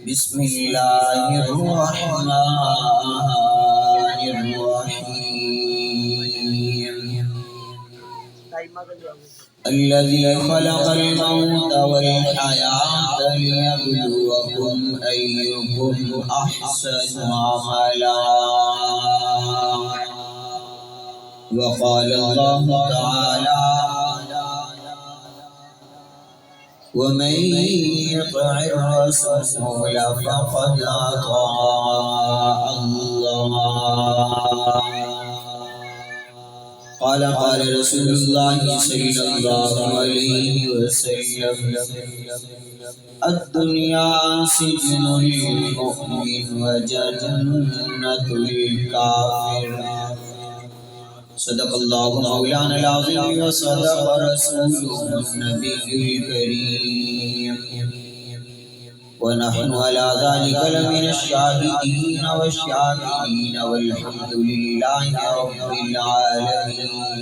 بسم اللہ الرحمن الرحیم الذي خلق الموت والحياة ليبلوكم أيكم أحسن عملا وقال الله تعالى ومن يطع الرسول فقد أطاع الله قال رسول الله صلى الله عليه وسلم الدنيا سجن المؤمن وجنة الكافر صدق الله مولانا العظيم وصدق رسوله النبي الكريم ونحن على ذلك لمن الشاهدين والشاكرين والحمد لله رب العالمين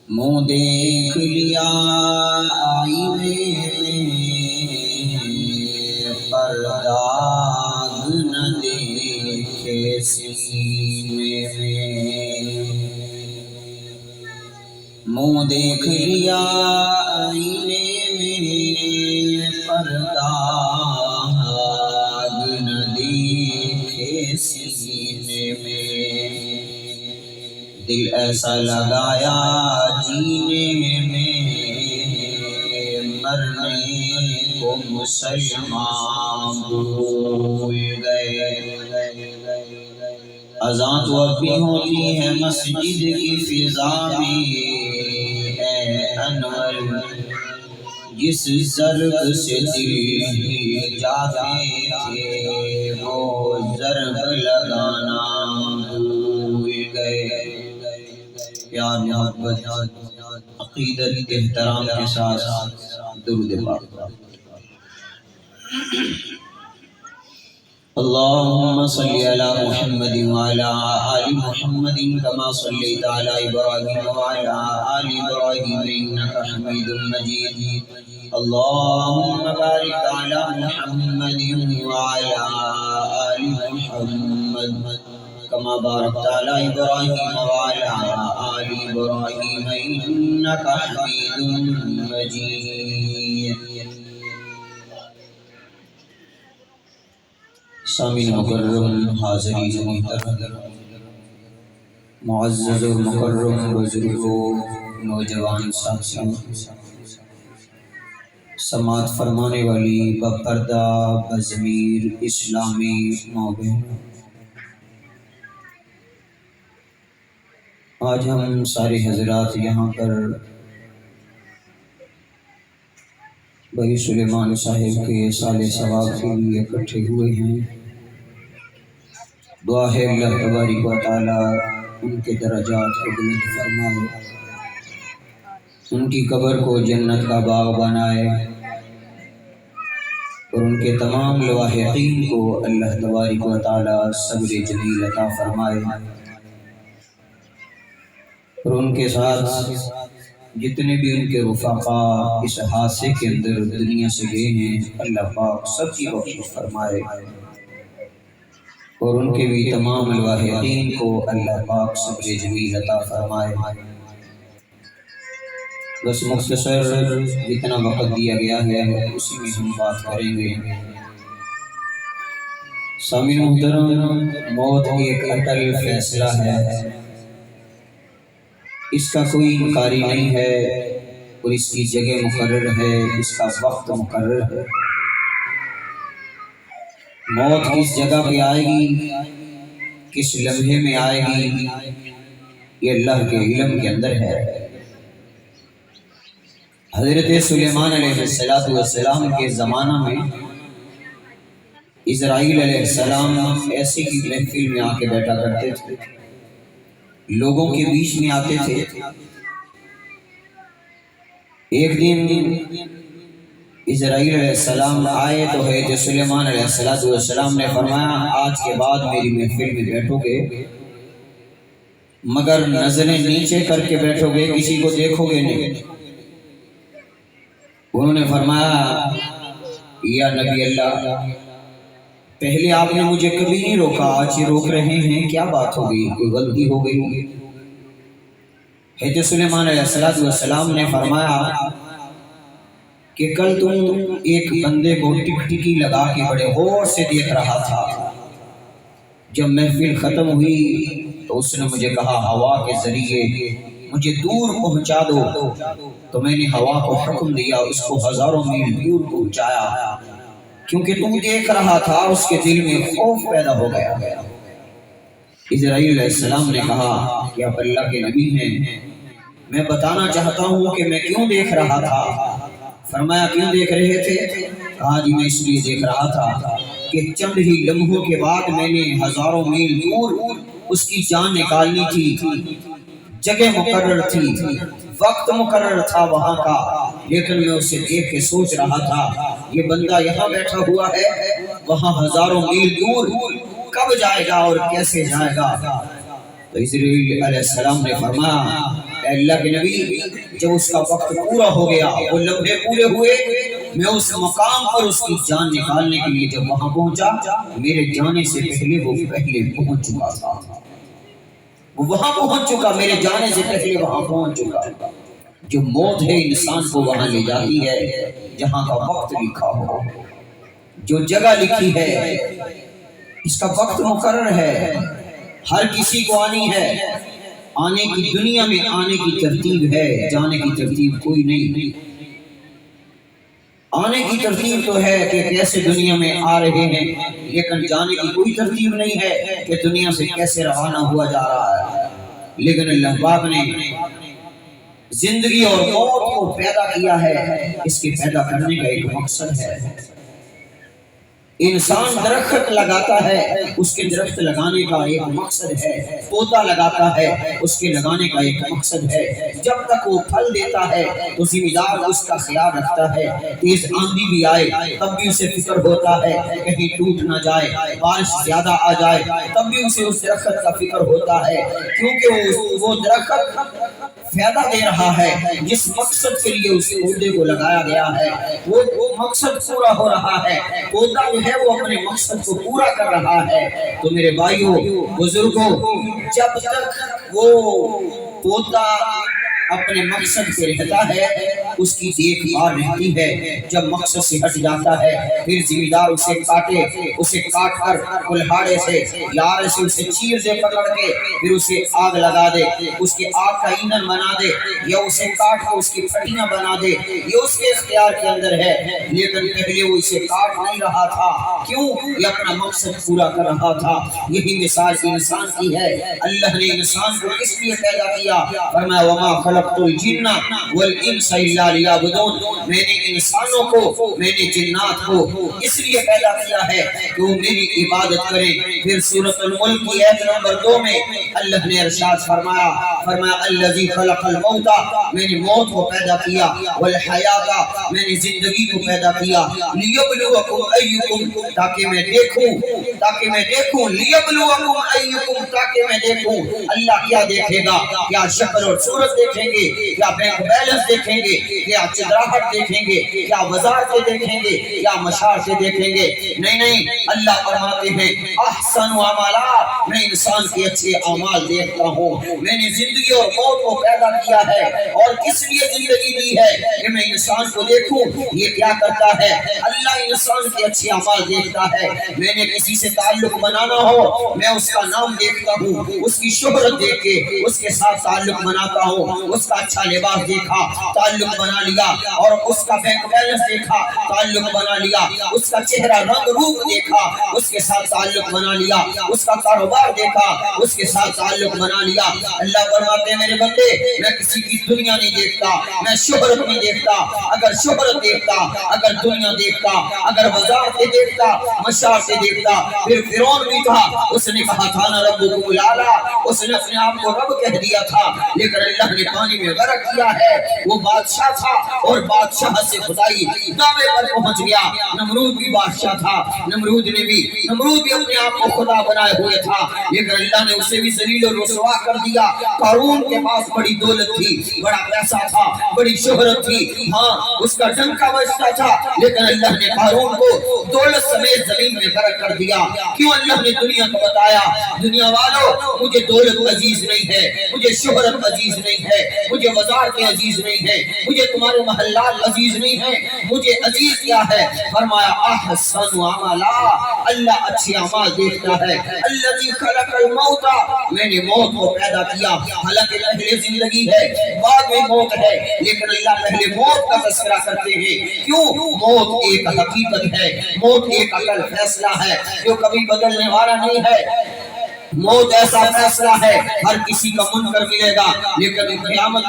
منہ دیکھ لیا آئینے پر داغ نہ دیکھے سینے میں منہ دیکھ لیا آئینے پر داغ نہ دیکھے سینے میں دل ایسا لگایا جینے میں مرنے کو مسلمان بھول گئے اذان تو اب بھی ہوتی ہے مسجد کی فضا میں اے انور جس ضرب سے دل جاتے تھے وہ ضرب لگانا بھول گئے پیار محبت عقیدت احترام کے ساتھ درود پاک اللهم صل على محمد وعلى آل محمد كما صليت على إبراهيم وعلى آل إبراهيم إنك حميد مجيد اللهم بارك على محمد وعلى آل محمد كما باركت على إبراهيم وعلى آل إبراهيم إنك حميد مجيد سامعین مکرم حاضرین محترم معزز و مکرم بزرگوں نوجوان ساتھیوں سماعت فرمانے والی بپردہ بضمیر اسلامی ماں بہنوں آج ہم سارے حضرات یہاں پر بھائی سلیمان صاحب کے سال ثواب کے لیے اکٹھے ہوئے ہیں دعا ہے اللہ تبارک و تعالی ان کے درجات کو بلند فرمائے ان کی قبر کو جنت کا باغ بنائے اور ان کے تمام لواحقین کو اللہ تبارک و تعالی صبر جمیل عطا فرمائے اور ان کے ساتھ جتنے بھی ان کے رفقا اس حادثے کے اندر دنیا سے گئے ہیں اللہ پاک سب کی بخشش فرمائے اور ان کے بھی تمام الواحقین کو اللہ پاک صبر جمیل عطا فرمائے بس مختصر جتنا وقت دیا گیا ہے اسی میں ہم بات کریں گے سامعین محترم موت ایک اٹل فیصلہ ہے اس کا کوئی انکاری نہیں ہے اور اس کی جگہ مقرر ہے اس کا وقت مقرر ہے موت کس جگہ پہ آئے گی کس لمحے میں آئے گی یہ اللہ کے علم کے اندر ہے حضرت سلیمان علیہ السلام کے زمانہ میں اسرائیل علیہ السلام ایسی کی محفل میں آ کے بیٹھا کرتے تھے لوگوں کے بیچ میں آتے تھے ایک دن اسرائیل علیہ السلام آئے تو حضرت سلیمان علیہ السلام نے فرمایا آج کے بعد میری محفل میں بیٹھو گے مگر نظریں نیچے کر کے بیٹھو گے، کسی کو دیکھو گے نہیں، انہوں نے فرمایا یا نبی اللہ، پہلے آپ نے مجھے کبھی نہیں روکا، آج یہ روک رہے ہیں، کیا بات ہو گئی؟ کوئی غلطی ہو گئی ہوگی؟ حضرت سلیمان علیہ السلام نے فرمایا کہ کل تم ایک بندے کو ٹکٹکی لگا کے بڑے غور سے دیکھ رہا تھا، جب محفل ختم ہوئی تو اس نے مجھے کہا ہوا کے ذریعے مجھے دور پہنچا دو، تو میں نے ہوا کو حکم دیا، اس کو ہزاروں میل دور پہنچایا، کیونکہ تم دیکھ رہا تھا اس کے دل میں خوف پیدا ہو گیا۔ اسرائیل علیہ السلام نے کہا کہ آپ اللہ کے نبی ہیں، میں بتانا چاہتا ہوں کہ میں کیوں دیکھ رہا تھا۔ فرمایا کیوں دیکھ رہے تھے؟ کہا جی میں اس لیے دیکھ رہا تھا کہ چند ہی لمحوں کے بعد میں نے ہزاروں میل دور اس کی جان نکالنی تھی، جگہ مقرر تھی، وقت مقرر تھا وہاں کا، لیکن میں اسے دیکھ کے سوچ رہا تھا یہ بندہ یہاں بیٹھا ہوا ہے، وہاں ہزاروں میل دور کب جائے گا اور کیسے جائے گا؟ تو اسرائیل علیہ السلام نے فرمایا اے اللہ کے نبی، جب اس کا وقت پورا ہو گیا، وہ لمحے پورے ہوئے، میں اس مقام پر اس کی جان نکالنے کے لیے جب وہاں پہنچا، میرے جانے سے پہلے وہ پہلے پہنچ چکا تھا، وہ وہاں پہنچ چکا، میرے جانے سے پہلے وہاں پہنچ چکا۔ جو موت ہے انسان کو وہاں لے جاتی ہے جہاں کا وقت لکھا ہو، جو جگہ لکھی ہے اس کا وقت مقرر ہے، ہر کسی کو آنی ہے، آنے کی دنیا میں آنے کی ترتیب ہے، جانے کی ترتیب کوئی نہیں۔ آنے کی ترتیب تو ہے کہ کیسے دنیا میں آ رہے ہیں، لیکن جانے کی کوئی ترتیب نہیں ہے کہ دنیا سے کیسے روانہ ہوا جا رہا ہے۔ لیکن اللہ پاک نے زندگی اور موت کو پیدا کیا ہے، اس کے پیدا کرنے کا ایک مقصد ہے۔ انسان درخت لگاتا ہے، اس کے درخت لگانے کا ایک مقصد ہے، پودا لگاتا ہے، اس کے لگانے کا ایک مقصد ہے۔ جب تک وہ پھل دیتا ہے تو ذمہ دار اس کا خیال رکھتا ہے، تیز آندھی بھی آئے تب بھی اسے فکر ہوتا ہے کہیں ٹوٹ نہ جائے، بارش زیادہ آ جائے تب بھی اسے اس درخت کا فکر ہوتا ہے، کیونکہ وہ درخت فائدہ دے رہا ہے، جس مقصد کے لیے اس پودے کو لگایا گیا ہے وہ مقصد پورا ہو رہا ہے، پودا جو ہے وہ اپنے مقصد کو پورا کر رہا ہے۔ تو میرے بھائیوں بزرگوں، جب تک وہ پودا اپنے مقصد پہ رہتا ہے اس کی دیکھ بھال رہتی ہے، جب مقصد سے ہٹ جاتا ہے پھر ذمہ دار اسے کاٹے، اسے کاٹ کر کلہاڑے سے یار سے اسے چیر دے پکڑ کے، پھر اسے آگ لگا دے، اس کے آگ کا ایندھن بنا دے، یا اسے کاٹ کر اس کی پھٹیاں بنا دے، یہ اس کے اختیار کے اندر ہے۔ لیکن پہلے وہ اسے کاٹ نہیں رہا تھا، کیوں؟ یہ اپنا مقصد پورا کر رہا تھا۔ یہی مثال انسان کی ہے۔ اللہ نے انسان کو کس لیے پیدا کیا؟ فرمایا وما خلقت الجن والانس الا لیعبدون، میں نے انسانوں کو، میں نے جنات کو اس لیے پیدا کیا ہے کہ وہ میری عبادت کریں۔ پھر سورۃ الملک کی آیت نمبر 2 میں اللہ نے ارشاد فرمایا الذی خلق الموت، میں نے موت کو پیدا کیا، والحیات، میں نے زندگی کو پیدا کیا، لیبلوکم ایکم، تاکہ میں دیکھوں، لیبلوکم ایکم، تاکہ میں دیکھوں۔ اللہ کیا دیکھے گا؟ کیا شکل اور صورت دیکھیں گے؟ کیا بینک بیلنس دیکھیں گے؟ کیا چدراہٹ دیکھیں گے؟ کیا وزارتیں دیکھیں گے؟ کیا مشارتیں دیکھیں گے؟ نہیں، اللہ فرماتے ہیں احسن اعمالا، میں انسان کے اچھے اعمال دیکھتا ہوں۔ میں نے زندگی اور موت کو پیدا کیا ہے، اور کس لیے زندگی دی ہے؟ کہ میں انسان کو دیکھوں یہ کیا کرتا ہے۔ اللہ انسان کے اچھے اعمال دیکھتا ہے۔ میں نے کسی سے تعلق بنانا ہو، میں اس کا نام دیکھتا ہوں، اس کی شہرت دیکھ کے اس کے ساتھ تعلق بناتا ہوں، اس کا اچھا لباس دیکھا تعلق بنا لیا، اور اس کا بینک بیلنس دیکھا تعلق بنا لیا، اس کا چہرہ رنگ روپ دیکھا اس کے ساتھ تعلق بنا لیا، اس کا کاروبار دیکھا اس کے ساتھ تعلق بنا لیا۔ اللہ فرماتے ہیں میرے بندے، میں کسی کی دنیا نہیں دیکھتا، میں شہرت نہیں دیکھتا۔ اگر شہرت دیکھتا، اگر دنیا دیکھتا، اگر وزارتیں دیکھتا، مشارتیں دیکھتا، پھر فرعون بھی تھا، اس نے کہا تھا نا ربکم الاعلی، اس نے اپنے آپ کو رب کہہ دیا تھا، لیکن اللہ نے پانی میں غرق کیا ہے۔ وہ بادشاہ تھا اور بادشاہ سے خدائی دعوے پر پہنچ گیا۔ نمرود بھی بادشاہ تھا، نمرود بھی اپنے آپ کو خدا بنائے ہوئے تھا، لیکن اللہ نے اسے بھی ذلیل و رسوا کر دیا۔ قارون کے پاس بڑی دولت تھی، بڑا پیسہ تھا، بڑی شہرت تھی، ہاں اس کا ڈنکا بجتا تھا، لیکن اللہ نے قارون کو دولت سمیت زمین میں غرق کر دیا۔ کیوں اللہ نے دنیا کو بتایا دنیا والوں مجھے دولت عزیز نہیں ہے، مجھے شہرت عزیز نہیں ہے، مجھے وزارتیں عزیز نہیں ہے، مجھے تمہارے محلات عزیز نہیں ہے، مجھے عزیز کیا ہے؟ فرمایا احسن عملا، اللہ اچھے اعمال دیکھتا ہے۔ الذی خلق الموت، میں نے موت کو پیدا کیا، حالانکہ پہلے زندگی ہے بعد میں موت ہے، لیکن اللہ پہلے موت کا تذکرہ کرتے ہیں۔ کیوں؟ موت ایک حقیقت ہے، موت ایک عقل فیصلہ ہے جو کبھی بدلنے والا نہیں ہے۔ موت ایسا فیصلہ ہے ہر کسی کا منکر ملے گا، لیکن قیامت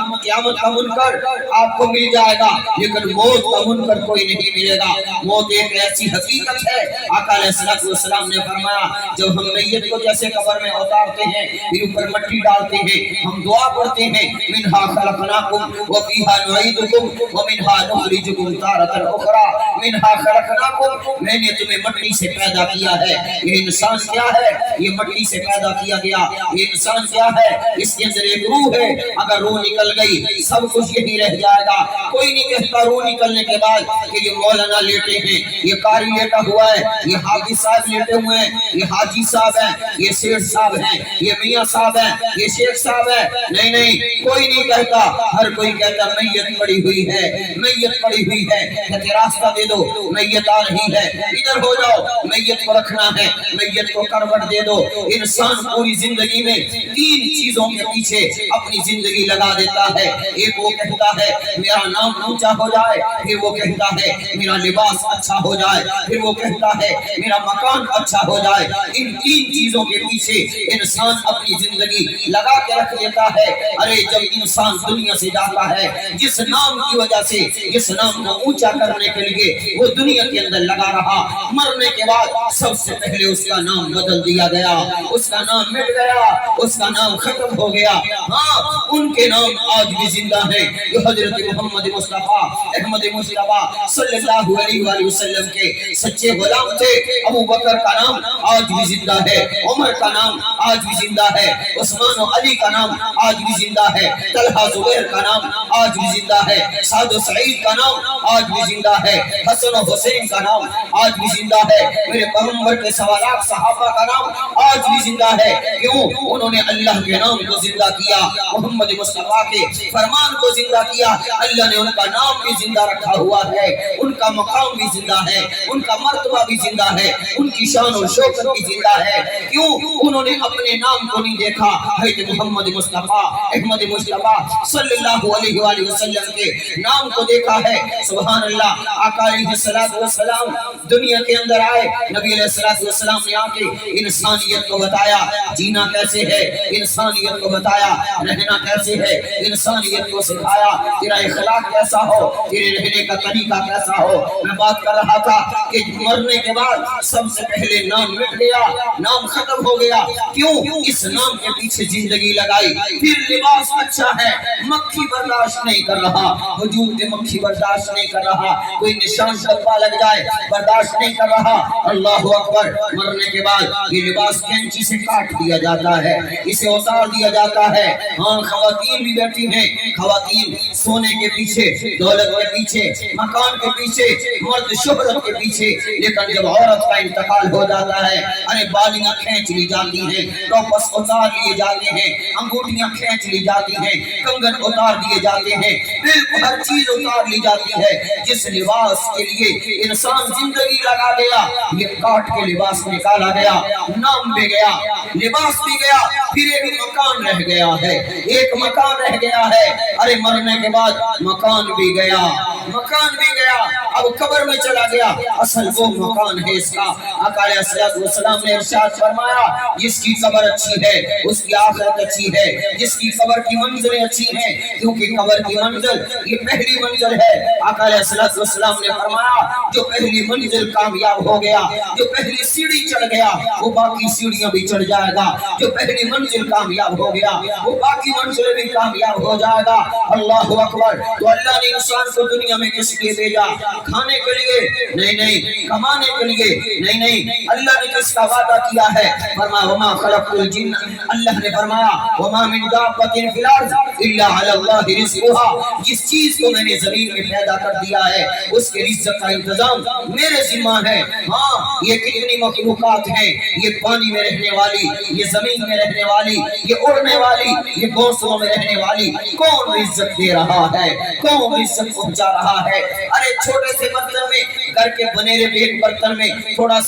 کا منکر آپ کو مل جائے گا، لیکن موت کا منکر کوئی نہیں ملے گا۔ موت ایک ایسی حقیقت ہے، آقا علیہ السلام نے فرمایا جب ہم میت کو جیسے قبر میں اتارتے ہیں پھر اوپر مٹی ڈالتے ہیں، ہم دعا پڑھتے ہیں منہا خلقناکم وفیہا نعیدکم ومنہا نخرجکم تارۃ اخری، منہا خلقناکم، میں نے تمہیں مٹی سے پیدا کیا ہے۔ یہ انسان کیا ہے؟ یہ مٹی سے پیدا کیا گیا۔ یہ انسان کیا ہے؟ اس کے اندر ایک روح ہے، اگر روح نکل گئی سب کچھ یہی رہ جائے گا۔ کوئی نہیں کہتا روح نکلنے کے بعد کہ یہ مولانا لیٹے ہیں، یہ قاری لیٹا ہوا ہے، یہ حافظ صاحب لیٹے ہوئے ہیں، یہ حاجی صاحب ہیں، یہ سیٹھ صاحب ہیں، یہ میاں صاحب ہیں، یہ شیخ صاحب ہیں۔ نہیں نہیں، کوئی نہیں کہتا، ہر کوئی کہتا میت پڑی ہوئی ہے، میت پڑی ہوئی ہے، کہتے راستہ دے دو، میت آ رہی ہے، ادھر ہو جاؤ، میت کو رکھنا ہے، میت کو کروٹ دے دو۔ انسان پوری زندگی میں تین چیزوں کے پیچھے اپنی زندگی لگا دیتا ہے۔ ایک وہ کہتا ہے میرا نام اونچا ہو جائے، پھر وہ کہتا ہے میرا لباس اچھا ہو جائے، پھر وہ کہتا ہے میرا مکان اچھا ہو جائے۔ ان تین چیزوں کے پیچھے انسان اپنی زندگی لگا کے رکھ دیتا ہے۔ ارے جب انسان دنیا سے جاتا ہے جس نام کی وجہ سے جس نام کو اونچا کرنے کے لیے وہ دنیا کے اندر لگا رہا، مرنے کے بعد سب سے پہلے اس کا نام بدل دیا گیا، اس کا نام مٹ گیا، اس کا نام ختم ہو گیا۔ ہاں ان کے نام آج بھی زندہ ہیں جو حضرت محمد مصطفیٰ احمد مصطفیٰ صلی اللہ علیہ وآلہ وسلم کے سچے غلام تھے۔ ابو بکر کا نام آج بھی زندہ ہے، عمر کا نام آج بھی زندہ ہے، عثمان و علی کا نام آج بھی زندہ ہے، طلحہ زبیر کا نام آج بھی زندہ ہے، سعد و سعید کا نام آج بھی زندہ ہے، حسن و حسین کا نام آج بھی زندہ ہے، میرے پیغمبر کے سوالات صحابہ کا نام آج بھی زندہ ہے۔ کیوں؟ انہوں نے اللہ کے نام کو زندہ کیا، محمد مصطفیٰ کے فرمان کو زندہ کیا، اللہ نے ان کا نام بھی زندہ رکھا ہوا ہے، ان کا مقام بھی زندہ ہے، ان کا مرتبہ بھی زندہ ہے، ان کی شان و شوکت بھی زندہ ہے۔ کیوں؟ انہوں نے اپنے نام کو نہیں دیکھا، حضرت محمد مصطفیٰ احمد مصطفیٰ صلی اللہ علیہ وآلہ وسلم کے نام کو دیکھا ہے۔ سبحان اللہ، آقا علیہ السلام دنیا کے اندر آئے، نبی علیہ السلام نے آ کے انسانیت کو بتایا جینا کیسے ہے، انسانیت کو بتایا رہنا کیسے ہے، انسانیت کو سکھایا تیرا اخلاق کیسا ہو، تیرے رہنے کا طریقہ کیسا ہو۔ میں بات کر رہا تھا کہ مرنے کے بعد سب سے پہلے نام مٹ گیا، نام ختم ہو گیا۔ کیوں؟ اس نام کے پیچھے زندگی لگائی۔ پھر لباس اچھا ہے، مکھی برداشت نہیں کر رہا، وجود میں مکھی برداشت نہیں کر رہا، کوئی نشان ڈبہ لگ جائے برداشت نہیں کر رہا۔ اللہ اکبر، مرنے کے بعد یہ لباس کینچی سے کاٹ دیا جاتا ہے، اسے اتار دیا جاتا ہے۔ ہاں خواتین بھی بیٹھی ہیں، خواتین سونے کے پیچھے، دولت کے پیچھے، مکان کے پیچھے، مرد شہرت کے پیچھے، لیکن جب عورت کا انتقال ہو جاتا ہے ارے بالیاں کھینچ لی جاتی ہیں، ٹوپس اتار لیے جاتے ہیں، انگوٹھیاں کھینچ لی جاتی ہیں، کنگن اتار دیے جاتے ہیں، بالکل ہر چیز اتار لی جاتی ہے۔ جس لباس کے لیے انسان زندگی لگا گیا یہ کاٹ کے لباس نکالا گیا، نام بھی گیا، لباس بھی گیا، پھر ایک مکان رہ گیا ہے، ایک مکان رہ گیا ہے۔ ارے مرنے کے بعد مکان بھی گیا، مکان بھی گیا، اب قبر میں چلا گیا، اصل وہ مکان ہے اس کا۔ آقا علیہ السلام نے ارشاد فرمایا جس کی قبر اچھی ہے اس کی آخرت اچھی ہے، جس کی قبر کی منزلیں اچھی ہیں، کیونکہ قبر کی منزل یہ پہلی منزل ہے۔ آقا علیہ السلام نے فرمایا جو پہلی منزل کامیاب ہو گیا، جو پہلی سیڑھی چڑھ گیا وہ باقی سیڑھیاں بھی چڑھ جائے گا، جو پہلی منزل کامیاب ہو گیا وہ باقی منزلیں بھی کامیاب ہو جائے گا۔ اللہ اکبر۔ تو اللہ نے انسان کو دنیا میں کس لیے بھیجا؟ کھانے کے لیے نہیں، کمانے کے لیے نہیں، اللہ نے تو رزق کا وعدہ کیا ہے، فرمایا وما خلقت الجن، اللہ نے فرمایا وما من دابۃ فی الارض الا علی اللہ رزقها، جس چیز کو میں نے زمین میں پیدا کر دیا ہے اس کے رزق کا انتظام میرے ذمہ ہے۔ ہاں یہ کتنی مخلوقات ہیں، یہ پانی میں رہنے والی، یہ زمین میں رہنے والی، یہ اڑنے والی، یہ گھونسلوں میں رہنے والی، کون رزق دے رہا ہے، کون رزق پہنچا رہا ہے؟ ارے چھوٹے سے برتن میں، گھر کے بنیرے میں ایک برتن میں تھوڑا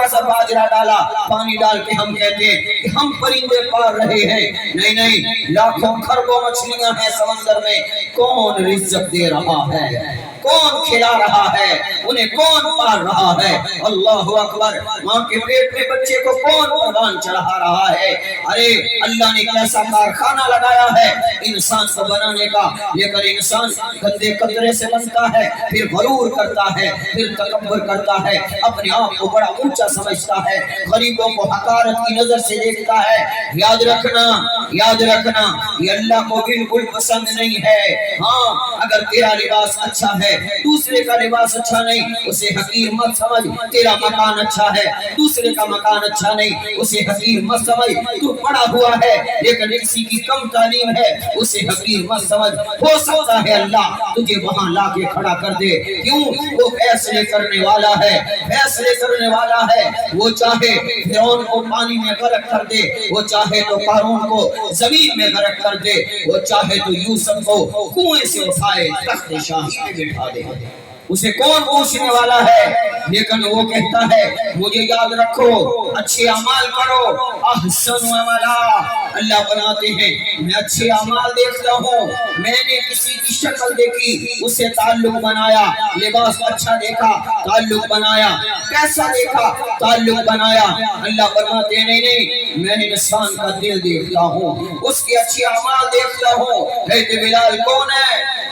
سا باجرہ ڈالا، پانی ڈال کے ہم کہتے ہیں کہ ہم پرندے پال رہے ہیں، نہیں نہیں، لاکھوں خربوں مچھلیاں ہیں سمندر میں، کون رزق دے رہا ہے، کون کھلا رہا ہے، انہیں کون پال رہا ہے؟ اللہ اکبر، ماں کے پیٹ میں بچے کو کون قربان چڑھا رہا ہے؟ ارے اللہ نے کیسا کارخانہ لگایا ہے انسان کو بنانے کا، لیکن انسان گندے قطرے سے بنتا ہے، پھر غرور کرتا ہے، پھر تکبر کرتا ہے، اپنے آپ کو بڑا اونچا سمجھتا ہے، غریبوں کو حقارت کی نظر سے دیکھتا ہے۔ یاد رکھنا یہ اللہ کو بالکل پسند نہیں ہے۔ ہاں اگر تیرا لباس اچھا ہے، دوسرے کا لباس اچھا نہیں، اسے حقیر مت سمجھ۔ تیرا مکان اچھا ہے، دوسرے کا مکان اچھا نہیں، اسے حقیر مت سمجھ۔ تو پڑھا ہوا ہے لیکن کسی کی کم تعلیم ہے، اسے حقیر مت سمجھ۔ ہو سکتا ہے اللہ تجھے وہاں لا کے کھڑا کر دے، کیوں؟ وہ فیصلے کرنے والا ہے، فیصلے کرنے والا ہے۔ وہ چاہے فرعون کو پانی میں غرق کر دے، وہ چاہے تو قارون کو زمین میں غرق کر دے، وہ چاہے تو یوسف کو کنویں سے اٹھائے تخت شاہی پہ بٹھا دے، اسے کون پوچھنے والا ہے؟ لیکن وہ کہتا ہے مجھے یاد رکھو، اچھے اعمال کرو، احسن عملا۔ اللہ بناتے ہیں میں اچھے اعمال دیکھتا ہوں، میں نے کسی کی شکل دیکھی اسے تعلق بنایا، لباس اچھا دیکھا تعلق بنایا، کیسا دیکھا تعلق بنایا۔ اللہ فرماتے ہیں نہیں، میں انسان کا دل دیکھتا ہوں، اس کے اچھے اعمال دیکھتا ہوں۔ کہتے بلال کون ہے؟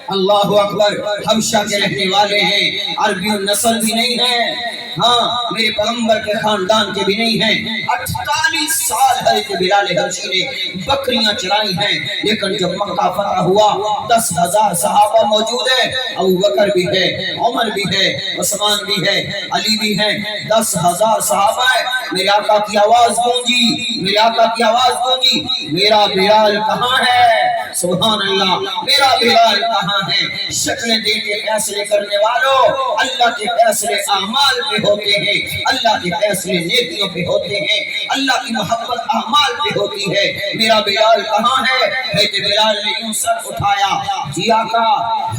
اللہ اکبر، حبشہ کے رہنے والے ہیں، عربی النسل بھی نہیں ہیں، ہاں میرے پیغمبر کے خاندان کے بھی نہیں ہیں۔ 48 سال حضرت بلال حبشی نے بکریاں چرائی ہیں، لیکن جب مکہ فتح ہوا 10,000 صحابہ موجود ہیں، ابو بکر بھی ہے، عمر بھی ہے، عثمان بھی ہے، علی بھی ہیں، 10,000 صحابہ ہیں۔ میرے آقا کی آواز گونجی، میرے آقا کی آواز گونجی، میرا بلال کہاں ہے؟ سبحان اللہ، میرا بلال کہاں ہے؟ شکلیں دے کے فیصلے کرنے والوں، اللہ کے فیصلے اعمال پہ ہوتے ہیں، اللہ کے فیصلے نیکیوں پہ ہوتے ہیں، اللہ کی محبت اعمال پہ ہوتی ہے۔ میرا بلال کہاں ہے؟ حضرت بلال نے یوں سر اٹھایا، جی آقا،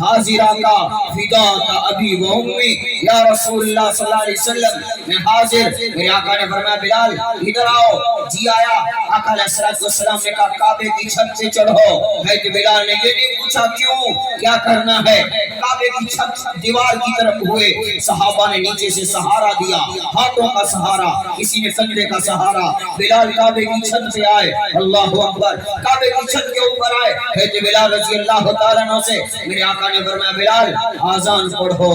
حاضر آقا، فدا کا ابی و امی، یا رسول اللہ صلی اللہ علیہ وسلم، میں حاضر۔ میرے آقا نے فرمایا بلال ادھر آؤ، جی آیا۔ آقا علیہ السلام نے کہا کعبے کی چھت سے چڑھو۔ حضرت بلال نے یہ نہیں پوچھا کیوں، کیا کرنا ہے؟ کعبے کی چھت دیوار کی طرف ہوئے، صحابہ نے نیچے سے سہارا دیا، ہاتھوں کا سہارا، کسی نے کندھے کا سہارا۔ بلال کعبے کی چھت پہ آئے، اللہ اکبر، کعبے کی چھت کے اوپر آئے۔ حضرت بلال رضی اللہ تعالیٰ عنہ سے میرے آقا نے فرمایا بلال آذان پڑھو،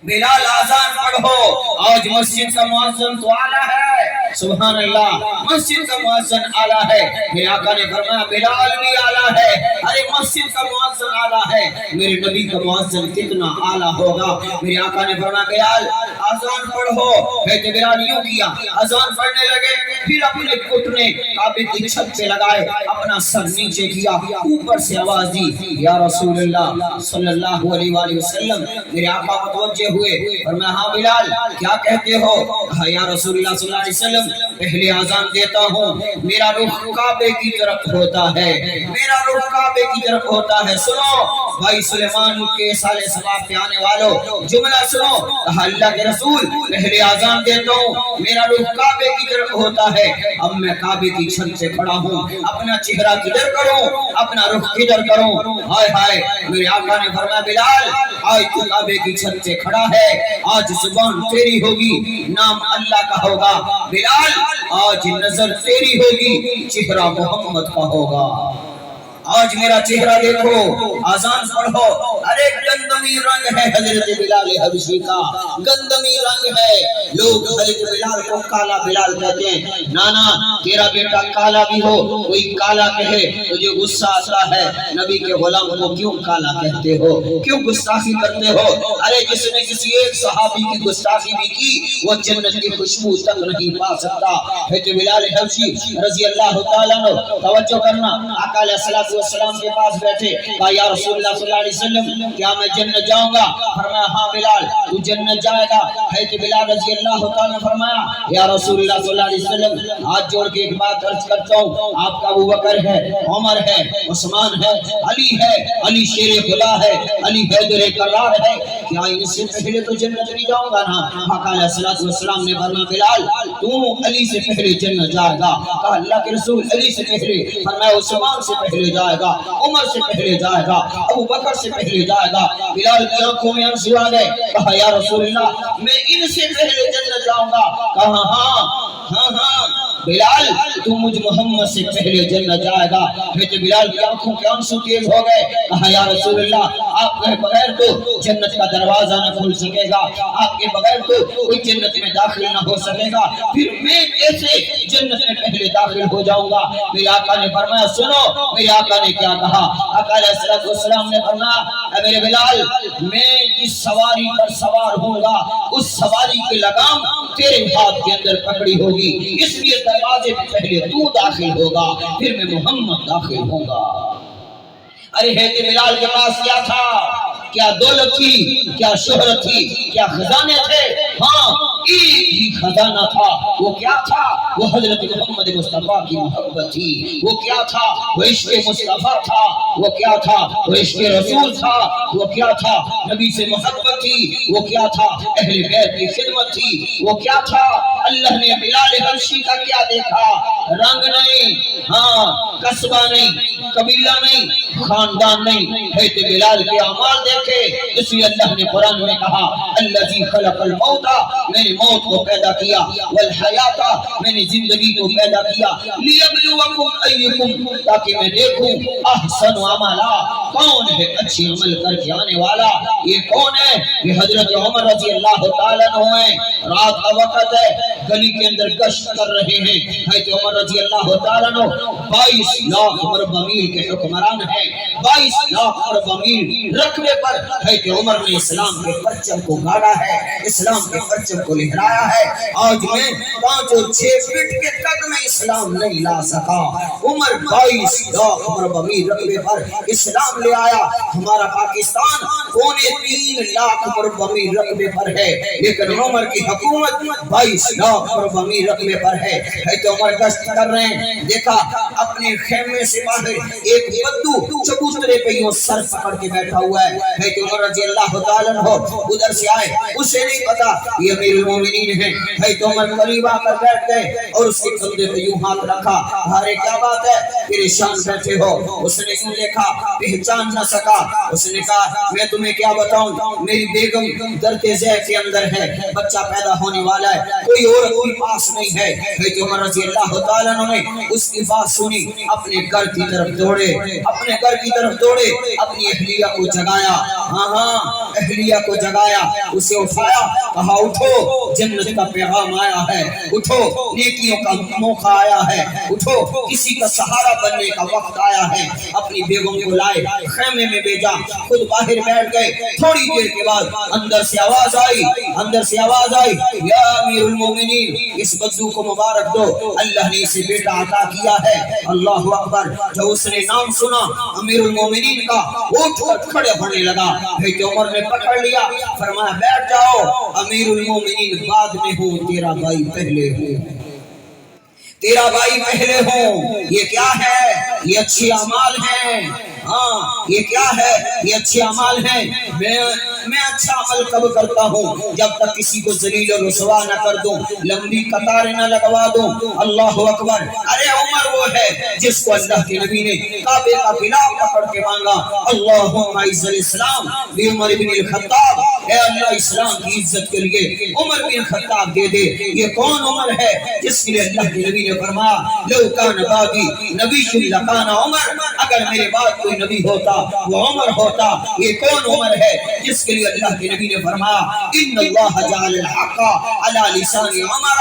بلال آذان پڑھو۔ آج مسجد کا مؤذن تو اعلیٰ ہے، سبحان اللہ، مسجد کا مؤذن اعلیٰ ہے۔ میرے آقا نے فرمایا بلال بھی اعلیٰ ہے۔ ارے مسجد کا مؤذن اعلیٰ ہے، میرے نبی کا مؤذن کتنا اعلیٰ ہوگا؟ میرے آقا نے فرمایا بلال آذان پڑھو۔ حضرت بلال یوں کیا، آذان پڑھنے لگے، پھر اپنے گھٹنے کعبے کی چھت پہ لگائے، اپنا سر نیچے کیا، اوپر سے آواز دی یا رسول اللہ صلی اللہ علیہ وآلہ وسلم۔ میرے آقا متوجہ ہوئے، فرمایا ہاں بلال کیا کہتے ہو؟ کہا یا رسول اللہ صلی اللہ علیہ وسلم، پہلے آذان دیتا ہوں، میرا رخ کعبے کی طرف ہوتا ہے، میرا رخ کعبے کی طرف ہوتا ہے۔ سنو بھائی سلیمان کے سالے ثواب پہ آنے والوں، جملہ سنو۔ کہا اللہ کے رسول پہلے آذان دیتا ہوں، میرا رخ کعبے کی طرف ہوتا ہے، اب میں کعبے کی چھت سے کھڑا ہوں، اپنا چہرہ کدھر کروں، اپنا رخ کدھر کروں؟ ہائے ہائے، میرے آقا نے فرمایا بلال آج تو کعبے کی چھت سے کھڑا ہے، آج زبان تیری ہوگی، نام اللہ کا ہوگا۔ بلال آج نظر تیری ہوگی، چہرہ محمد کا ہوگا۔ آج میرا چہرہ دیکھو، آزان پڑھو، ارے گندمی رنگ ہے حضرت بلال حبشی کا، گندمی رنگ ہے۔ لوگ حضرت بلال کو کالا بلال کہتے ہیں۔ نانا تیرا بیٹا کالا بھی ہو، کوئی کالا کہے تجھے غصہ آتا ہے، نبی کے غلام کو کیوں کالا کہتے ہو، کیوں گستاخی کرتے ہو؟ ارے جس نے کسی ایک صحابی کی گستاخی بھی کی وہ جنت کی خوشبو تک نہیں پا سکتا۔ حضرت بلال حبشی رضی اللہ تعالیٰ عنہ، توجہ کرنا، آقا علیہ السلام کے پاس بیٹھے، کہا یا رسول اللہ صلی اللہ علیہ وسلم کیا میں جنت جاؤں گا؟ فرمایا ہاں بلال تو جنت جائے گا۔ حضرت بلال رضی اللہ تعالیٰ نے فرمایا یا رسول اللہ صلی اللہ علیہ وسلم ہاتھ جوڑ کے ایک بات عرض کرتا ہوں، آپ کا ابو بکر ہے، عمر ہے، عثمان ہے، علی ہے، علی شیر خدا ہے، علی حیدر کرار ہے، کیا ان سے پہلے تو جنت نہیں جاؤں گا نا؟ آقا علیہ السلام نے فرمایا بلال تو علی سے پہلے جنت جائے گا۔ کہا اللہ کے رسول علی سے پہلے؟ فرمایا عثمان سے پہلے جائے گا، عمر سے پہلے جائے گا، ابو بکر سے پہلے جائے گا۔ بلال کی آنکھوں میں آنسو آ گئے، کہا یا رسول اللہ میں ان سے پہلے جنت جاؤں گا؟ کہا ہاں بلال تو مجھ محمد سے پہلے جنت جائے گا۔ حضرت بلال کی آنکھوں کے آنسو تیز ہو گئے، کہا یا رسول اللہ آپ کے بغیر تو جنت کا دروازہ نہ کھل سکے گا، آپ کے بغیر تو کوئی جنت میں داخل نہ ہو سکے گا، پھر میں کیسے جنت میں پہلے داخل ہو جاؤں گا؟ میرے آقا نے فرمایا سنو میرے آقا نے کیا کہا۔ آقا علیہ السلام نے فرمایا اے میرے بلال میں جس سواری پر سوار ہوں گا اس سواری کی لگام تیرے ہاتھ کے اندر پکڑی ہوگی، اس لیے دروازے میں پہلے تو داخل ہوگا پھر میں محمد داخل ہوں گا۔ ارے حضرت بلال کے پاس کیا تھا؟ کیا دولت تھی، کیا شہرت تھی، کیا خزانے تھے؟ ہاں ایک ہی خزانہ تھا، وہ کیا تھا؟ وہ حضرت محمد مصطفیٰ کی محبت تھی۔ وہ کیا تھا؟ وہ عشق مصطفیٰ تھا۔ وہ کیا تھا؟ وہ عشق رسول تھا۔ وہ کیا تھا؟ نبی سے محبت تھی۔ وہ کیا تھا؟ اہل بیت کی خدمت تھی۔ وہ کیا تھا؟ اللہ نے بلال حبشی کا کیا دیکھا؟ رنگ نہیں، ہاں قصبہ نہیں، قبیلہ نہیں، خاندان نہیں، حضرت بلال کے اعمال دیکھے۔ اس لیے اللہ نے قرآن میں کہا الذی خلق الموت، میں نے موت کو پیدا کیا، والحیات میں نے زندگی کو پیدا کیا، لیبلوکم ایکم تاکہ میں دیکھوں احسن عملا کون ہے اچھی عمل کر کے آنے والا۔ یہ کون ہے؟ یہ حضرت عمر رضی اللہ تعالیٰ عنہ ہیں۔ رات کا وقت ہے، گلی کے اندر گشت کر رہے ہیں۔ حضرت عمر رضی اللہ تعالیٰ عنہ 22 لاکھ مربع میل کے حکمران ہیں۔ 22 لاکھ مربع میل رقبے پر حضرت عمر نے اسلام کے پرچم کو گاڑا ہے، اسلام کے پرچم کو لہرایا ہے۔ آج میں 5 اور 6 فٹ کے تک میں اسلام نہیں لا سکا، عمر 22 لاکھ مربع میل رقبے پر اسلام لے آیا۔ ہمارا پاکستان 3.25 لاکھ مربع میل رقبے پر ہے، لیکن عمر کی حکومت 22 لاکھ مربع میل رقبے پر ہے۔ حضرت عمر گشت کر رہے ہیں، دیکھا اپنے خیمے سے باہر ایک بدو چبوترے پہ یوں سر پکڑ کے بیٹھا ہوا ہے۔ حضرت عمر رضی اللہ تعالیٰ عنہ ادھر سے آئے، اسے نہیں پتا یہ امیر المومنین ہیں۔ حضرت عمر قریب آ کر بیٹھ گئے اور اس کے کندھے پہ یوں ہاتھ رکھا، ارے کیا بات ہے پریشان بیٹھے ہو؟ اس نے یوں دیکھا، پہچان نہ سکا۔ اس نے کہا میں تمہیں کیا بتاؤں، میری بیگم درد ذیل کے اندر ہے، بچہ پیدا ہونے والا ہے، کوئی عورت کوئی پاس نہیں ہے۔ حضرت عمر رضی اللہ تعالیٰ عنہ نے اس کی بات سنی، اپنے گھر کی طرف دوڑے، اپنے گھر کی طرف دوڑے، اپنی اہلیہ کو جگایا، ہاں اہلیہ کو جگایا، اسے اٹھایا، کہا اٹھو جنت کا پیغام آیا ہے، اٹھو نیکیوں کا موقع آیا ہے، اٹھو کسی کا سہارا بننے کا وقت آیا ہے۔ اپنی بیگم کو لائے، خیمے میں بھیجا، خود باہر بیٹھ گئے۔ تھوڑی دیر کے بعد اندر سے آواز آئی یا امیر المومنین اس بدو کو مبارک دو، اللہ نے اسے بیٹا عطا کیا ہے۔ اللہ اکبر۔ جب اس نے نام سنا امیر المومنین کا، اٹھ کر کھڑے ہونے لگا۔ حضرت عمر نے پکڑ لیا، فرمایا بیٹھ جاؤ، امیر المومنین بعد میں ہوں، تیرا بھائی پہلے ہوں، تیرا بھائی پہلے ہوں۔ یہ کیا ہے؟ یہ اچھے اعمال ہیں۔ ہاں یہ کیا ہے؟ یہ اچھے اعمال ہیں۔ میں اچھا عمل کب کرتا ہوں؟ جب تک کسی کو ذلیل و رسوا نہ کر دوں، لمبی قطاریں نہ لگوا دوں۔ اللہ اکبر۔ ارے عمر وہ ہے جس کو اللہ کے نبی نے کعبے کا غلاف پکڑ کے مانگا، اللہم اعز الاسلام بعمر بن الخطاب، اے اللہ اسلام کی عزت کے لیے عمر بن خطاب دے دے۔ یہ کون عمر ہے جس کے لیے اللہ کے نبی نے فرمایا لو کان بعدی نبی لکان عمر، اگر میرے بعد کوئی نبی ہوتا وہ عمر ہوتا. یہ کون عمر ہے جس کے لیے اللہ کے نبی نے فرمایا ان اللہ جعل الحق علی لسان عمر,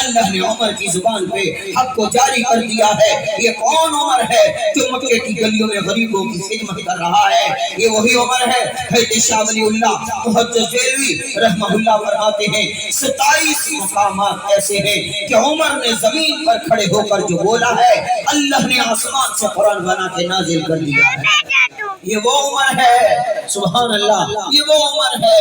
اللہ نے عمر کی زبان پہ حق کو جاری کر دیا ہے. یہ کون عمر ہے جو مکے کی گلیوں میں غریبوں کی خدمت کر رہا ہے؟ یہ وہی عمر ہے. حضرت شاہ ولی اللہ محدث دہلوی رحمہ اللہ فرماتے ہیں 27 مقامات ایسے ہیں کہ عمر نے زمین پر کھڑے ہو کر جو بولا ہے اللہ نے آسمان سے قرآن بنا کے نازل کر دیا ہے. یہ وہ عمر ہے, سبحان اللہ, یہ وہ عمر ہے.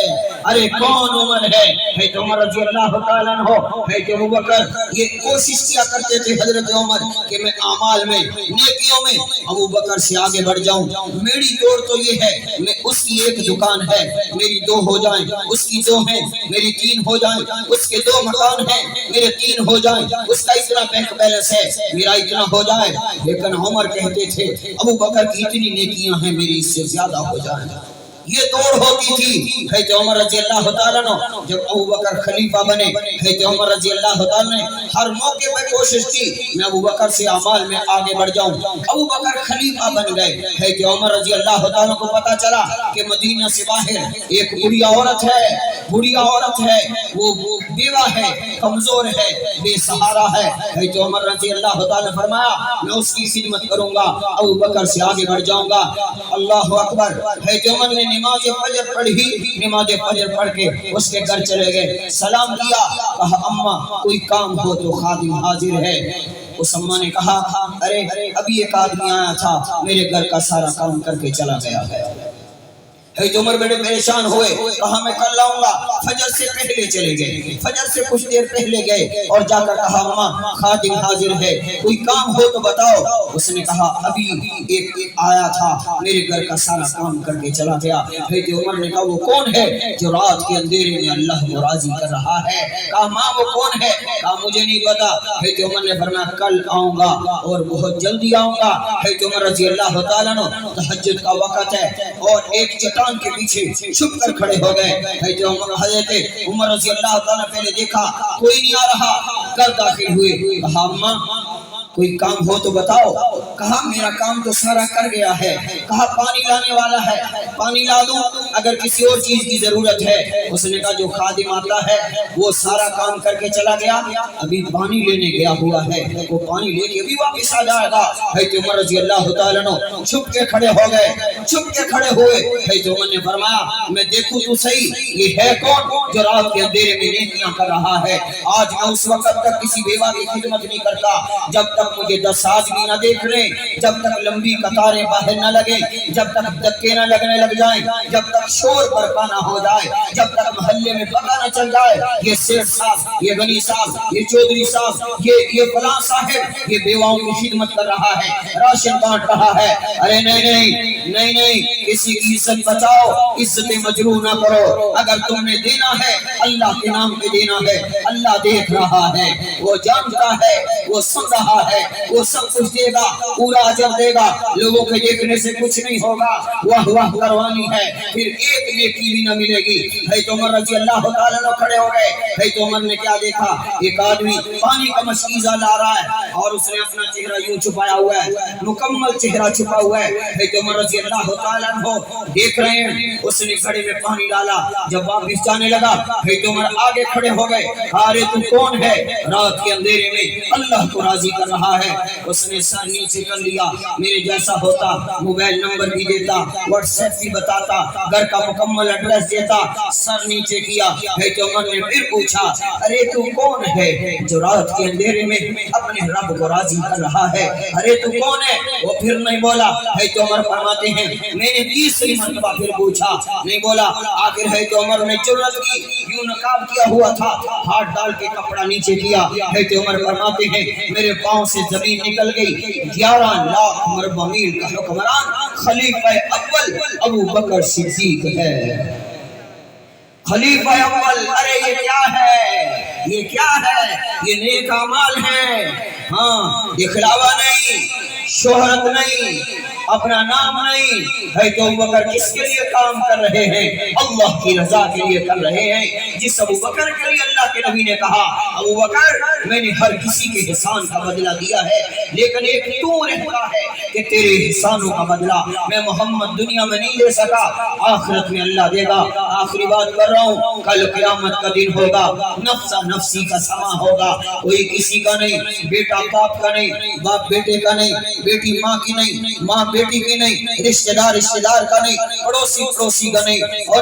ارے کون عمر ہے؟ حضرت عمر رضی اللہ تعالیٰ عنہ, حضرت ابوبکر یہ کوشش کیا کرتے تھے حضرت عمر کہ میں اعمال میں نیکیوں میں ابوبکر سے آگے بڑھ جاؤں. میری دوڑ تو یہ ہے میں اس کی ایک دکان ہے میری 2 ہو جائیں, اس کی 2 ہیں میری 3 ہو جائیں, اس کے 2 مکان ہیں میرے 3 ہو جائیں, اس کا اتنا بینک بیلنس ہے میرا اتنا ہو جائے. لیکن عمر کہتے تھے ابوبکر کی اتنی نیکیاں ہیں میری اس سے زیادہ ہو جائیں. یہ دوڑ ہوتی تھی. حضرت عمر رضی اللہ تعالیٰ عنہ جب ابوبکر خلیفہ بنے, حضرت عمر رضی اللہ تعالیٰ نے ہر موقع پر کوشش کی میں ابوبکر سے اعمال میں آگے بڑھ جاؤں. ابوبکر خلیفہ بن گئے. حضرت عمر رضی اللہ تعالیٰ کو پتا چلا کہ مدینہ سے باہر ایک بڑھیا عورت ہے, وہ بیوہ ہے, کمزور ہے, بے سہارا ہے. حضرت عمر رضی اللہ تعالیٰ نے فرمایا میں اس کی خدمت کروں گا, ابوبکر سے آگے بڑھ جاؤں گا. اللہ اکبر. حضرت عمر نے نماز فجر پڑھی, نماز فجر پڑھ کے اس کے گھر چلے گئے, سلام کیا, کہا اماں کوئی کام ہو تو خادم حاضر ہے. اس اماں نے کہا ارے ابھی ایک آدمی آیا تھا میرے گھر کا سارا کام کر کے چلا گیا ہے. حضرت عمر بڑے پریشان ہوئے, کہا میں کل لاؤں گا. فجر سے پہلے چلے گئے, فجر سے کچھ دیر پہلے گئے اور جا کر کہا اماں خادم حاضر ہے کوئی کام ہو تو بتاؤ. اس نے کہا ابھی ایک آیا تھا میرے گھر کا سارا کام کر کے چلا گیا. حضرت عمر نے کہا وہ کون ہے جو رات کے اندھیرے میں اللہ کو راضی کر رہا ہے؟ کہا ماں وہ کون ہے؟ کہا مجھے نہیں پتا. حضرت عمر نے فرمایا کل آؤں گا اور بہت جلدی آؤں گا. حضرت عمر رضی اللہ تعالیٰ عنہ تہجد کا وقت ہے اور ایک چٹان کے پیچھے چھپ کر کھڑے ہو گئے. حضرت عمر رضی اللہ تعالیٰ نے پہلے دیکھا کوئی نہیں آ رہا, کل داخل ہوئے. کہا اماں کوئی کام ہو تو بتاؤ. کہا میرا کام تو سارا کر گیا ہے. کہا پانی لانے والا ہے, پانی لا دوں اگر کسی اور چیز کی ضرورت ہے. اس نے کہا جو خادم آتا ہے وہ سارا کام کر کے چلا گیا, ابھی پانی لینے گیا ہوا ہے, وہ پانی لے کے بھی واپس آ جائے گا. حضرت عمر رضی اللہ تعالیٰ عنہ چھپ کے کھڑے ہو گئے, چھپ کے کھڑے ہوئے. حضرت عمر نے فرمایا میں دیکھوں تو صحیح یہ ہے کون جو رات کے اندھیرے میں نیکیاں کر رہا ہے. آج میں اس وقت تک کسی بیوہ کی خدمت نہیں کرتا جب تک مجھے 10 آدمی نہ دیکھ لیں, جب تک لمبی قطاریں باہر نہ لگیں, جب تک دھکے نہ لگنے لگ جائیں, جب تک شور برپا نہ ہو جائے, جب تک محلے میں پتہ نہ چل جائے یہ سیٹھ صاحب, یہ غنی صاحب, یہ چودھری صاحب, یہ فلاں صاحب یہ بیواؤں کی خدمت کر رہا ہے, راشن بانٹ رہا ہے. ارے نہیں, کسی کی عزت بچاؤ, عزت مجروح نہ کرو. اگر تم نے دینا ہے اللہ کے نام پہ دینا ہے, اللہ دیکھ رہا ہے, وہ جانتا ہے, وہ سن رہا ہے, وہ سب کچھ دے گا, پورا اجر دے گا. لوگوں کے دیکھنے سے کچھ نہیں ہوگا, واہ کروانی ہے پھر ایک نیکی بھی نہ ملے گی. حضرت عمر رضی اللہ تعالیٰ عنہ کھڑے ہو گئے. حضرت عمر نے کیا دیکھا, ایک آدمی پانی کا مشکیزہ لا رہا ہے اور اس نے اپنا چہرہ یوں چھپایا ہوا ہے, مکمل چہرہ چھپا ہوا ہے. حضرت عمر رضی اللہ تعالیٰ عنہ دیکھ رہے ہیں, اس نے گھڑے میں پانی ڈالا. جب واپس جانے لگا حضرت عمر آگے کھڑے ہو گئے. ارے تو کون ہے رات کے اندھیرے میں اللہ کو راضی کر رہا ہے؟ اس نے سر نیچے کر لیا, میرے جیسا ہوتا موبائل نمبر بھی دیتا, واٹس ایپ بھی بتاتا, گھر کا مکمل ایڈریس دیتا. سر نیچے کیا. حضرت عمر نے پھر پوچھا ارے تو کون ہے جو رات کے اندھیرے میں اپنے رب کو راضی کر رہا ہے؟ ارے تو کون ہے؟ وہ پھر نہیں بولا. حضرت عمر فرماتے ہیں میں نے 30 مرتبہ پھر پوچھا, نہیں بولا. آخر حضرت عمر نے جرأت کی, یوں نقاب کیا ہوا تھا, ہاتھ ڈال کے کپڑا نیچے کیا. حضرت عمر فرماتے ہیں میرے پاؤں سے زمین نکل گئی. 11 لاکھ مربع میل کا حکمران خلیفہ اول ابو بکر صدیق ہے. خلیفہ اول, ارے یہ کیا ہے, یہ کیا ہے, یہ نیک اعمال ہے. ہاں دکھلاوا نہیں, شہرت نہیں، اپنا نام نہیں ہے، تو ابو بکر کس کے لیے کام کر رہے ہیں؟ اللہ کی رضا کے لیے کر رہے ہیں۔ جس ابو بکر کے لیے اللہ کے نبی نے کہا ابو بکر میں نے ہر کسی کے احسان کا بدلہ دیا ہے، لیکن ایک تو رہتا ہے کہ تیرے احسانوں کا بدلہ میں محمد دنیا میں نہیں دے سکا، آخرت میں اللہ دے گا۔ آخری بات کر رہا ہوں، کل قیامت کا دن ہوگا، نفسا نفسی کا سما ہوگا، کوئی کسی کا نہیں، بیٹا باپ کا نہیں، باپ بیٹے کا نہیں، بیٹی ماں کی نہیں، ماں بیٹی کی نہیں، رشتہ دار کا نہیں، پڑوسی کا نہیں۔ اور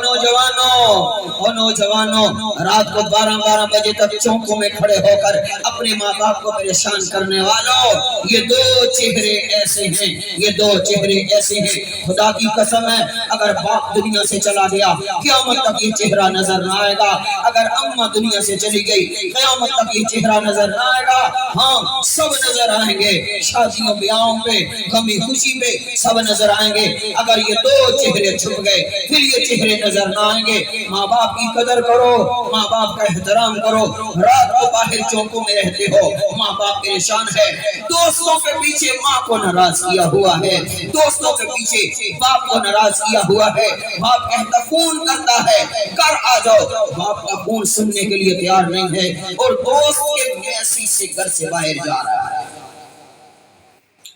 نوجوانوں رات کو 12 بجے تک چوکوں میں کھڑے ہو کر اپنے ماں باپ کو پریشان کرنے والوں، یہ دو چہرے ایسے ہیں، یہ دو چہرے ایسے ہیں، خدا کی قسم ہے اگر باپ دنیا سے چلا گیا قیامت تک یہ چہرہ نظر نہ آئے گا، اگر اماں دنیا سے چلی گئی قیامت تک یہ چہرہ نظر نہ آئے گا۔ ہاں سب نظر آئیں گے، شادیوں بیاہوں پہ، غمی خوشی پہ سب نظر آئیں گے، اگر یہ دو چہرے چھپ گئے پھر یہ چہرے نظر نہ آئیں گے۔ ماں باپ کی قدر کرو، ماں باپ کا احترام کرو، رات کو باہر چوکوں میں رہتے ہو، ماں باپ پریشان ہے، دوستوں کے پیچھے ماں کو ناراض کیا ہوا ہے، دوستوں کے پیچھے باپ کو ناراض کیا ہوا ہے، باپ کہتا فون کرتا ہے کر آ جاؤ، باپ کا فون سننے کے لیے تیار نہیں ہے، اور دوست کے میسیج سے گھر سے باہر جا رہا ہے،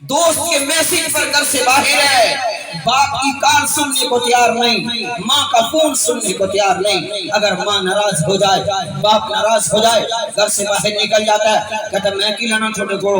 دوست کے میسیج پر گھر سے باہر ہے، باپ کی کال سننے کو تیار نہیں، ماں کا فون سننے کو تیار نہیں۔ اگر ماں ناراض ہو جائے، باپ ناراض ہو جائے، گھر سے باہر نکل جاتا ہے، کہتا میں کی لینا چھوٹے کو،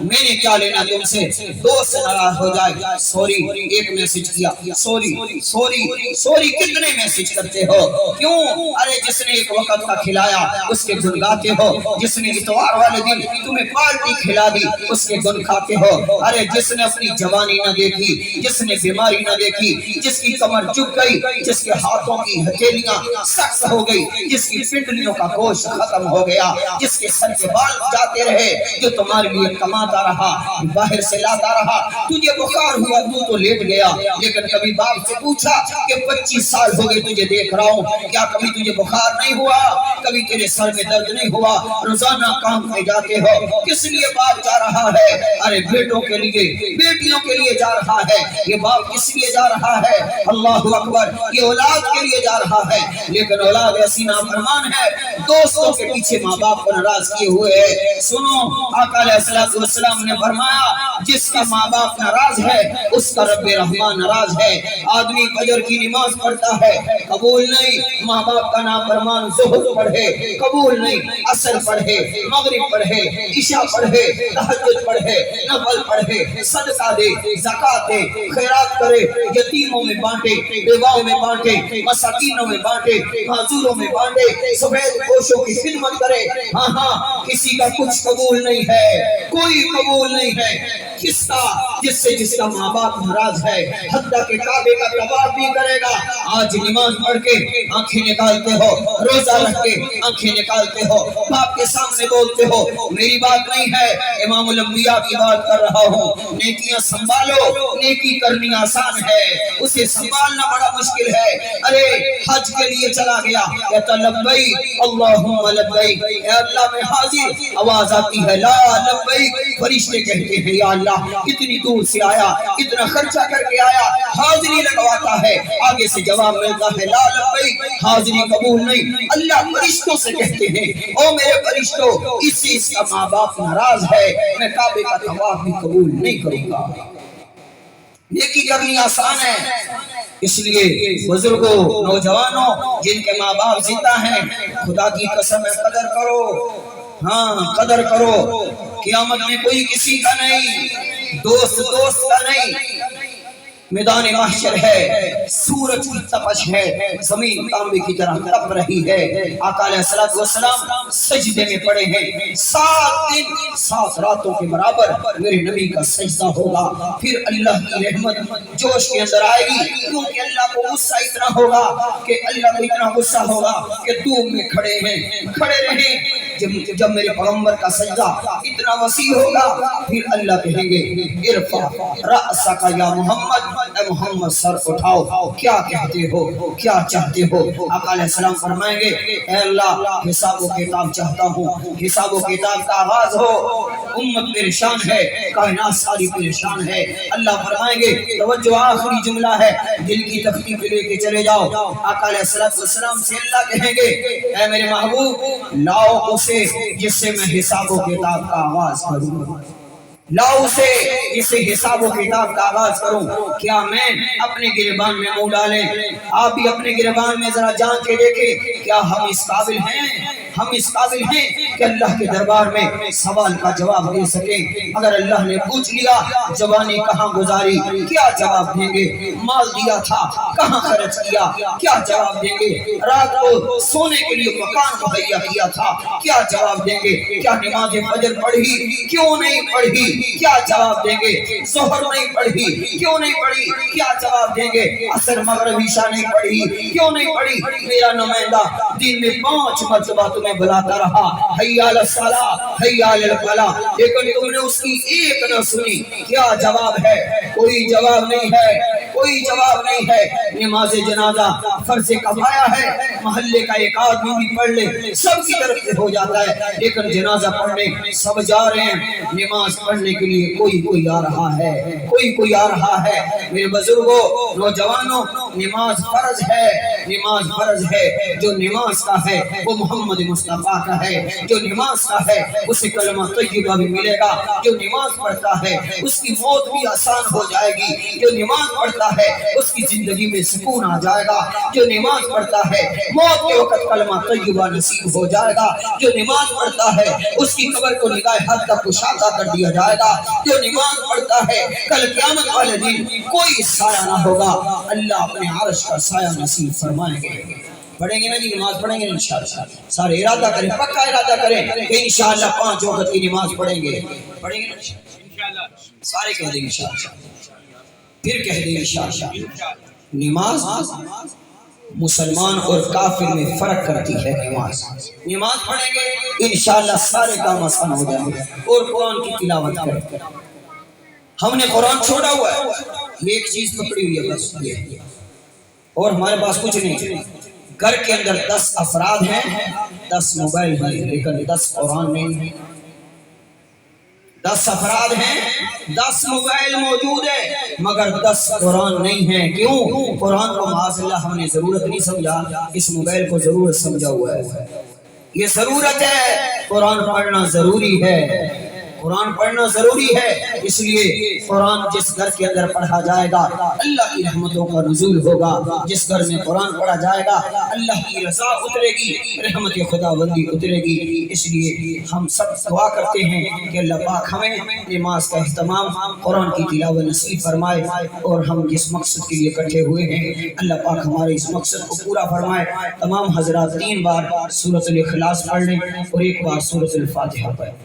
میں نے کیا لینا تم سے۔ دوست سے ناراض ہو جائے، سوری ایک میسیج کیا، سوری کتنے میسیج کرتے ہو، کیوں؟ ارے جس نے ایک وقت کا کھلایا اس کے گن گاتے ہو، جس نے اتوار والے دن تمہیں پارٹی کھلا دی اس کے گن کھاتے ہو، ارے جس نے اپنی جوانی نہ دیکھی، جس نے بیماری نہ دیکھی، جس کی کمر جھک گئی، جس کے ہاتھوں کی ہتھیلیاں سخت ہو گئی، جس کی پنڈلیوں کا گوشت ختم ہو گیا، جس کے سر کے بال جاتے رہے، جو تمہارے لیے کماتا رہا، باہر سے لاتا رہا، تجھے بخار ہوا تو لیٹ گیا، لیکن کبھی باپ سے پوچھا کہ 25 سال ہو گئے تجھے دیکھ رہا ہوں، کیا کبھی تجھے بخار نہیں ہوا، کبھی تیرے سر میں درد نہیں ہوا، روزانہ کام پہ جاتے ہو، کس لیے باپ جا رہا ہے؟ ارے بیٹوں کے لیے، بیٹیوں کے لیے جا رہا ہے، یہ باپ کس لیے جا رہا ہے؟ اللہ اکبر، یہ اولاد کے لیے جا رہا ہے، لیکن اولاد ایسی نافرمان ہے، دوستوں کے پیچھے ماں باپ کو ناراض کیے ہوئے ہے۔ سنو آقا علیہ السلام نے فرمایا جس کا ماں باپ ناراض ہے اس کا رب رحمان ناراض ہے۔ آدمی فجر کی نماز پڑھتا ہے قبول نہیں، ماں باپ کا نافرمان ظہر پڑھے قبول نہیں، عصر پڑھے، مغرب پڑھے، عشاء پڑھے، تہجد پڑھے، نفل پڑھے، صدقہ دے، زکاة دے، خیرات کرے، یتیموں میں بانٹے، بیواؤں میں بانٹے، مساکینوں میں بانٹے، معذوروں میں بانٹے، سفید پوشوں کی خدمت کرے، ہاں کسی کا کچھ قبول نہیں ہے، کوئی قبول نہیں ہے، کس کا؟ جس کا ماں باپ ناراض ہے، حتیٰ کہ کعبے کا طواف بھی کرے گا، آج نماز پڑھ کے آنکھیں نکالتے ہو، روزہ رکھ کے آنکھیں نکالتے ہو، باپ کے سامنے بولتے ہو، میری بات نہیں ہے، امام الانبیاء کی بات کر رہا ہوں، نیکیاں سنبھالو، نیکی کرنی آسان ہے، اسے سنبھالنا بڑا مشکل ہے۔ ارے حج کے لیے چلا گیا، کہتا لبیک اللہم لبیک، اے اللہ میں حاضر، آواز آتی ہے لا لبیک، فرشتے کہتے ہیں یا اللہ اتنی دور سے آیا، اتنا خرچہ کر کے آیا، حاضری لگواتا ہے، آگے سے جواب ملتا ہے لا لبیک، حاضری قبول نہیں۔ اللہ فرشتوں سے کہتے ہیں او میرے فرشتوں، اس سے اس کا ماں باپ ناراض ہے، میں کعبے کا طواف بھی قبول نہیں کروں گا۔ نیکی کرنی آسان ہے، اس لیے بزرگوں، نوجوانوں جن کے ماں باپ زندہ ہیں، خدا کی قسم ہے قدر کرو، ہاں قدر کرو، قیامت میں کوئی کسی کا نہیں، دوست کا نہیں، میدان محشر ہے، سورج کی تپش ہے، زمین تانبے کی طرح تپ رہی ہے، آقا علیہ السلام سجدے میں پڑے ہیں، 7 دن 7 راتوں کے برابر میرے نبی کا سجدہ ہوگا، پھر اللہ کی رحمت جوش کے اندر آئے گی، کیونکہ اللہ کو غصہ اتنا ہوگا کہ اللہ کو اتنا غصہ ہوگا کہ دوم میں کھڑے ہیں، کھڑے رہیں جب میرے پیغمبر کا سجدہ اتنا وسیع ہوگا پھر اللہ کہیں گے ارفع رأسک یا محمد، اے محمد سر اٹھاؤ، کیا کہتے ہو، کیا چاہتے ہو؟ آقا علیہ السلام فرمائیں گے اے اللہ حساب و کتاب چاہتا ہوں، حساب و کتاب کا آغاز ہو، امت پریشان ہے، کائنات ساری پریشان ہے۔ اللہ فرمائیں گے توجہ آخری جملہ ہے، دل کی تختی پہ لے کے چلے جاؤ۔ آقا علیہ السلام سے اللہ کہیں گے اے میرے محبوب لاؤ اسے جس سے میں حساب و کتاب کا آغاز کروں، لاؤ اسے جس سے حساب و کتاب کا آغاز کروں۔ کیا میں اپنے گریبان میں منہ ڈالیں؟ آپ بھی اپنے گریبان میں ذرا جان کے دیکھیں، کیا ہم اس قابل ہیں، ہم اس قابل ہیں کہ اللہ کے دربار میں سوال کا جواب دے سکیں؟ اگر اللہ نے پوچھ لیا جوانی کہاں گزاری، کیا جواب دیں گے؟ مال دیا تھا کہاں خرچ کیا، کیا جواب دیں گے؟ رات کو سونے کے لیے مکان مہیا کیا تھا، کیا جواب دیں گے؟ کیا نماز فجر پڑھی، کیوں نہیں پڑھی، کیا جواب دیں گے؟ ظہر نہیں پڑھی، کیوں نہیں پڑھی، کیا جواب دیں گے؟ عصر مغرب عشاء نہیں پڑھی، کیوں نہیں پڑھی؟ میرا نمائندہ دن میں 5 مرتبہ تمہیں بلاتا رہا، حی علی الصلاۃ، حی علی الفلاح، لیکن تم نے اس کی ایک نہ سنی، کیا جواب ہے؟ کوئی جواب نہیں ہے، کوئی جواب نہیں ہے۔ نماز جنازہ فرض کفایہ ہے، محلے کا ایک آدمی بھی پڑھ لے سب کی طرف سے ہو جاتا ہے، لیکن جنازہ پڑھنے سب جا رہے ہیں، نماز پڑھنے کے لیے کوئی آ رہا ہے، کوئی آ رہا ہے۔ میرے بزرگوں، نوجوانوں، نماز فرض ہے، نماز فرض ہے۔ جو نماز کا ہے وہ محمد مصطفیٰ کا ہے، جو نماز کا ہے اسے کلمہ طیبہ بھی ملے گا، جو نماز پڑھتا ہے اس کی موت بھی آسان ہو جائے گی، جو نماز پڑھتا ہے اس کی زندگی میں سکون آ جائے گا، جو نماز پڑھتا ہے موت کے وقت کلمہ طیبہ نصیب ہو جائے گا، جو نماز پڑھتا ہے اس کی قبر کو نگاہ حد تک کشادہ کر دیا جائے گا، جو نماز پڑھتا ہے کل قیامت والے دن کوئی سایہ نہ ہوگا، اللہ اپنے عرش کا سایہ نصیب فرمائیں گے۔ پڑھیں گے نا جی، نماز پڑھیں گے انشاءاللہ، سارے ارادہ کریں، پکا ارادہ کریں کہ انشاءاللہ 5 وقت کی نماز پڑھیں گے، پڑھیں گے انشاءاللہ، سارے کہہ دیں انشاءاللہ، پھر کہہ دیں انشاءاللہ۔ نماز مسلمان اور کافر میں فرق کرتی ہے۔ نماز پڑھیں گے انشاءاللہ سارے کام آسان ہو جائیں گے، اور قرآن کی تلاوت کریں۔ ہم نے قرآن چھوڑا ہوا ہے، ایک چیز پکڑی ہوئی ہے بس یہ، اور ہمارے پاس کچھ نہیں۔ گھر کے اندر 10 افراد ہیں، 10 موبائل ہیں، لیکن 10 قرآن نہیں ہیں۔ 10 افراد ہیں، 10 موبائل موجود ہے، مگر 10 قرآن نہیں ہیں۔ کیوں؟ قرآن کو معاذ اللہ ہم نے ضرورت نہیں سمجھا، اس موبائل کو ضرورت سمجھا ہوا ہے۔ یہ ضرورت ہے، قرآن پڑھنا ضروری ہے، قرآن پڑھنا ضروری ہے، اس لیے قرآن جس گھر کے اندر پڑھا جائے گا اللہ کی رحمتوں کا نزول ہوگا، جس گھر میں قرآن پڑھا جائے گا اللہ کی رضا اترے گی، رحمت خدا بندی اترے گی۔ اس لیے ہم سب دعا کرتے ہیں کہ اللہ پاک ہمیں نماز کا اہتمام، قرآن کی تلاوت نصیب فرمائے، اور ہم جس مقصد کے لیے اکٹھے ہوئے ہیں اللہ پاک ہمارے اس مقصد کو پورا فرمائے۔ تمام حضرات 3 بار سورۃ الاخلاص پڑھ لیں اور 1 بار سورۃ الفاتحہ پڑھیں۔